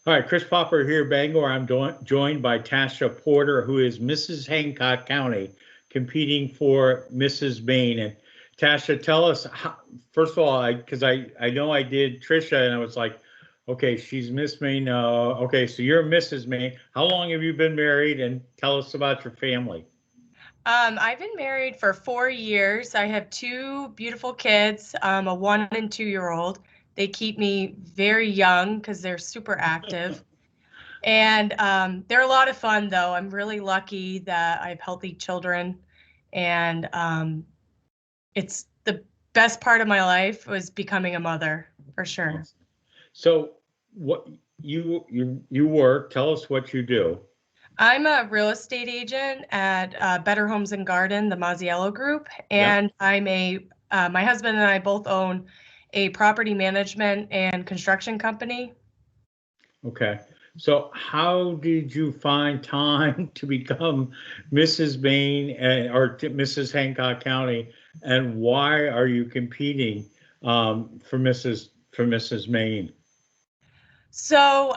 All right, Chris Popper here, Bangor. I'm joined by Tashia Porter, who is Mrs. Hancock County, competing for Mrs. Maine. And Tasha, tell us, first of all, because I know I did Trisha, and I was like, okay, she's Miss Maine. Okay, so you're Mrs. Maine. How long have you been married? And tell us about your family. I've been married for 4 years. I have two beautiful kids, a 1 and 2-year-old. They keep me very young because they're super active. And they're a lot of fun, though. I'm really lucky that I have healthy children. And it's the best part of my life was becoming a mother, for sure. Awesome. So, what you work? Tell us what you do. I'm a real estate agent at Better Homes and Garden, the Mazziello Group, Yeah. and my husband and I both own a property management and construction company. Okay. So how did you find time to become Mrs. Maine Mrs. Hancock County, and why are you competing for Mrs. Maine? So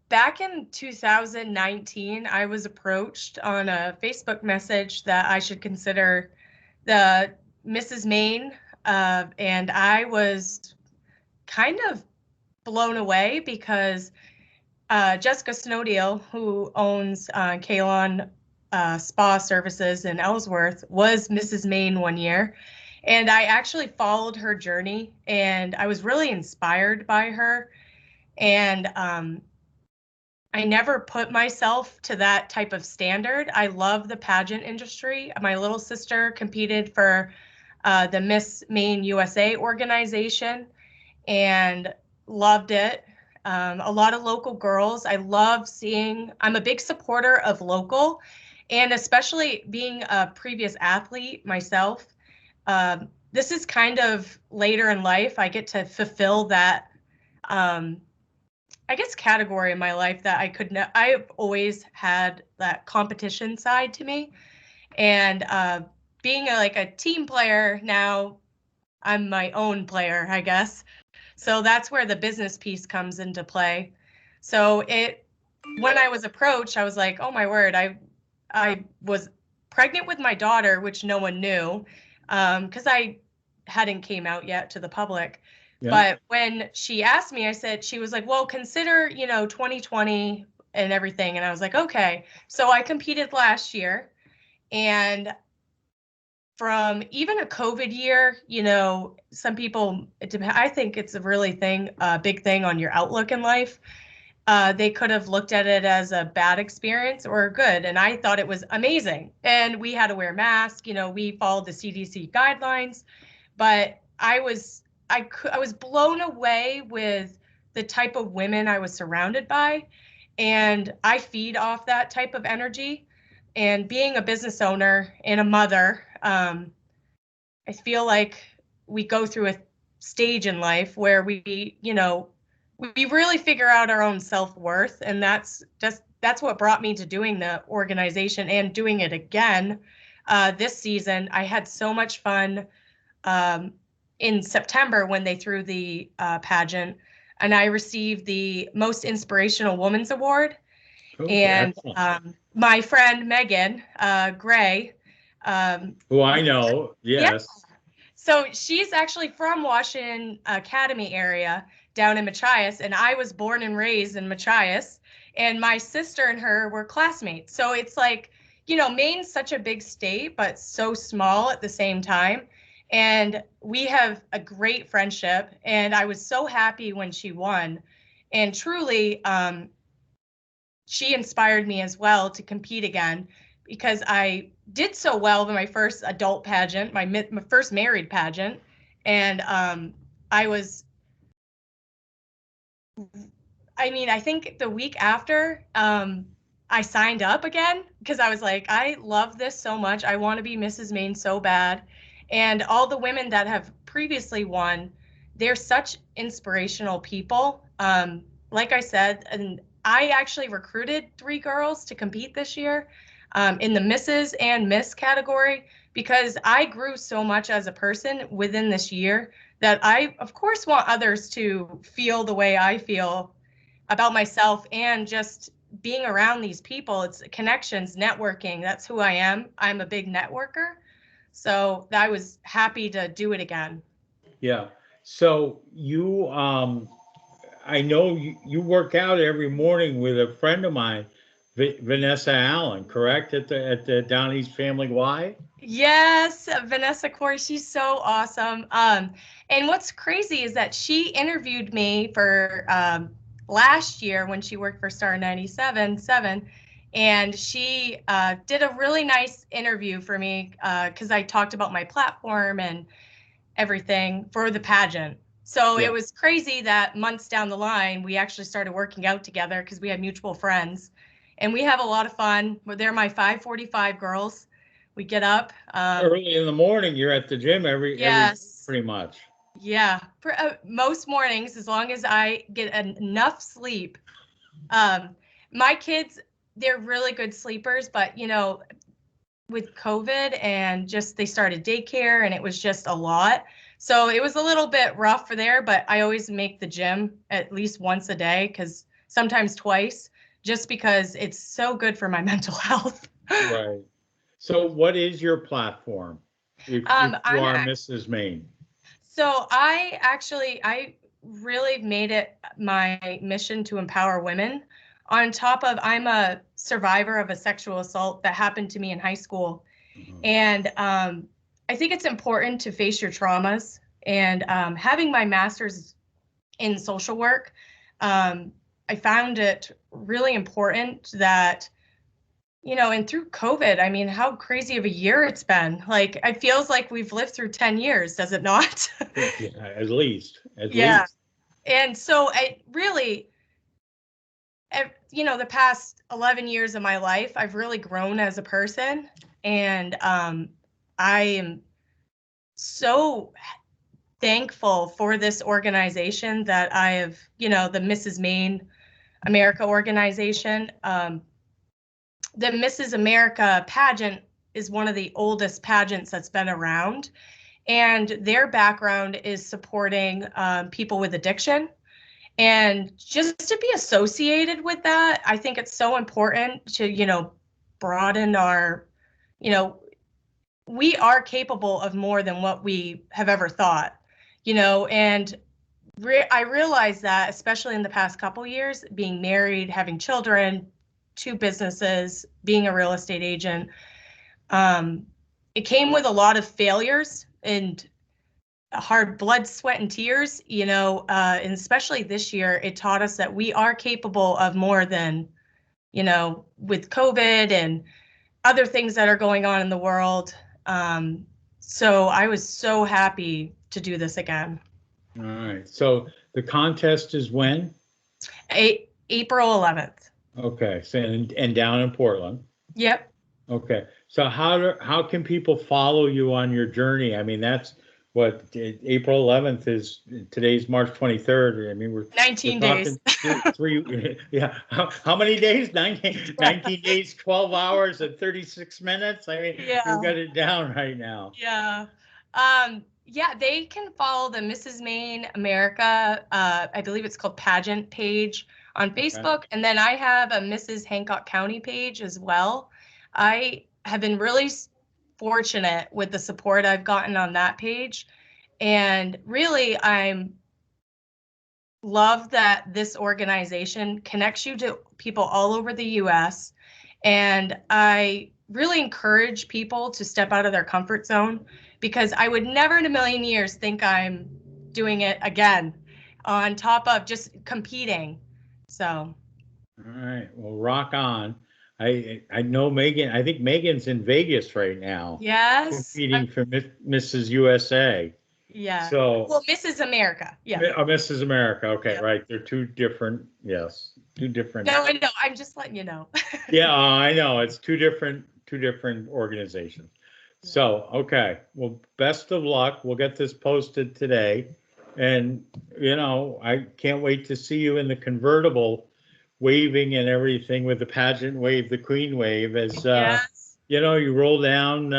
back in 2019, I was approached on a Facebook message that I should consider the Mrs. Maine, and I was kind of blown away because Jessica Snowdeal, who owns Kalon Spa Services in Ellsworth, was Mrs. Maine one year. And I actually followed her journey and I was really inspired by her. And I never put myself to that type of standard. I love the pageant industry. My little sister competed for the Miss Maine USA organization and loved it. A lot of local girls. I love seeing, I'm a big supporter of local, and especially being a previous athlete myself. This is kind of later in life. I get to fulfill that, I guess, category in my life that I've always had that competition side to me. And being like a team player now, I'm my own player, I guess. So that's where the business piece comes into play. So when I was approached, I was like, oh my word, I was pregnant with my daughter, which no one knew, because I hadn't came out yet to the public. Yeah. But when she asked me, she was like, well, consider, 2020 and everything. And I was like, okay. So I competed last year, and from even a COVID year, some people, I think it's a big thing on your outlook in life. They could have looked at it as a bad experience or good. And I thought it was amazing. And we had to wear masks, we followed the CDC guidelines, but I was blown away with the type of women I was surrounded by. And I feed off that type of energy. And being a business owner and a mother, I feel like we go through a stage in life where we really figure out our own self-worth. And that's what brought me to doing the organization and doing it again this season. I had so much fun in September when they threw the pageant, and I received the Most Inspirational Woman's Award. Okay, And excellent. my friend Megan Gray, Who I know, yeah, yes. so she's actually from Washington Academy area down in Machias, and I was born and raised in Machias, and my sister and her were classmates. So it's like, Maine's such a big state, but so small at the same time. And we have a great friendship, and I was so happy when she won. And truly, she inspired me as well to compete again because I did so well in my first adult pageant, my first married pageant. And I was, I think the week after, I signed up again because I was like, I love this so much. I want to be Mrs. Maine so bad. And all the women that have previously won, they're such inspirational people. Like I said, and I actually recruited 3 girls to compete this year in the Mrs. and Miss category because I grew so much as a person within this year that I, of course, want others to feel the way I feel about myself and just being around these people. It's connections, networking. That's who I am. I'm a big networker. So I was happy to do it again. Yeah. So I know you work out every morning with a friend of mine, Vanessa Allen, correct? At the Down East Family Y? Yes, Vanessa Corey, she's so awesome. And what's crazy is that she interviewed me for last year when she worked for Star 97.7, and she did a really nice interview for me because I talked about my platform and everything for the pageant. So Yeah. it was crazy that months down the line, we actually started working out together because we had mutual friends, and we have a lot of fun. They're my 5:45 girls. We get up. Early in the morning, you're at the gym every Yes. pretty much. Yeah. Most mornings, as long as I get enough sleep. My kids, they're really good sleepers, but with COVID and just they started daycare and it was just a lot. So it was a little bit rough for there, but I always make the gym at least once a day, because sometimes twice, just because it's so good for my mental health. Right. So what is your platform if you I'm are Mrs. Maine? So I really made it my mission to empower women. On top of, I'm a survivor of a sexual assault that happened to me in high school. Mhm. And I think it's important to face your traumas. And having my master's in social work, I found it really important that, and through COVID, I mean, how crazy of a year it's been. Like, it feels like we've lived through 10 years, does it not? Yeah, at least, at Yeah. least. And so I really, the past 11 years of my life, I've really grown as a person. And I am so thankful for this organization that I have, the Mrs. Maine America organization. The Mrs. America pageant is one of the oldest pageants that's been around. And their background is supporting people with addiction. And just to be associated with that, I think it's so important to, broaden our, you know, we are capable of more than what we have ever thought, and I realized that, especially in the past couple years, being married, having children, two businesses, being a real estate agent, it came with a lot of failures and hard blood, sweat, and tears, and especially this year, it taught us that we are capable of more than, with COVID and other things that are going on in the world. So I was so happy to do this again. All right. So the contest is when? April 11th. Okay. So and down in Portland. Yep. Okay. So how can people follow you on your journey? I mean, that's what April 11th is. Today's March 23rd. I mean, we're 19 days. talking three. Yeah. How many days? 19 days, 12 hours and 36 minutes. I mean, Yeah. you've got it down right now. Yeah. Yeah, they can follow the Mrs. Maine America, I believe it's called Pageant page on Facebook. And then I have a Mrs. Hancock County page as well. I have been really fortunate with the support I've gotten on that page. And really, I'm love that this organization connects you to people all over the US. And I really encourage people to step out of their comfort zone, because I would never in a million years think I'm doing it again on top of just competing. So. All right. Well, rock on. I know Megan. I think Megan's in Vegas right now, Yes. competing for Mrs. USA. Yeah. So, Well, Mrs. America. Yeah. Mrs. America. Okay, Yeah. right. They're two different. Yes, two different. No, I know. I'm just letting you know. Yeah, I know. It's two different organizations. So, okay. Well, best of luck. We'll get this posted today, and I can't wait to see you in the convertible, waving and everything with the pageant wave, the Queen wave, as Yes. you roll down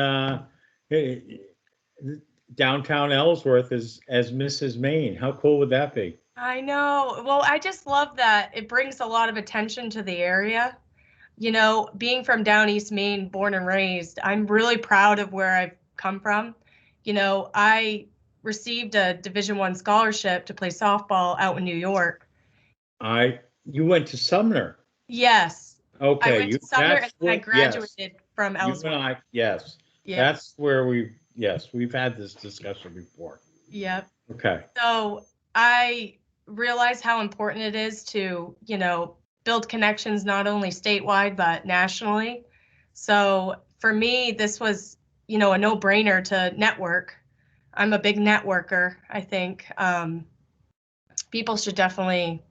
downtown Ellsworth as Mrs. Maine. How cool would that be? I know. Well, I just love that it brings a lot of attention to the area. You know, being from down East Maine, born and raised, I'm really proud of where I've come from. You know, I received a Division I scholarship to play softball out in New York. You went to Sumner. Yes, I Okay, went to Sumner and that's then I what, yes, graduated from you and Ellsworth. I, yes, Yep, that's where yes, we've had this discussion before. yep. Okay, So I realize how important it is to, you know, build connections not only statewide but nationally. So for me, this was, you know, a no-brainer to network. I'm a big networker, I think. People should definitely,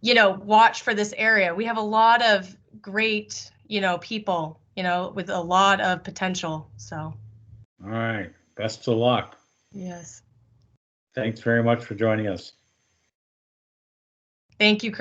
you know, watch for this area. We have a lot of great, you know, people, you know, with a lot of potential. So, all right, best of luck. yes. Thanks very much for joining us. Thank you, Chris.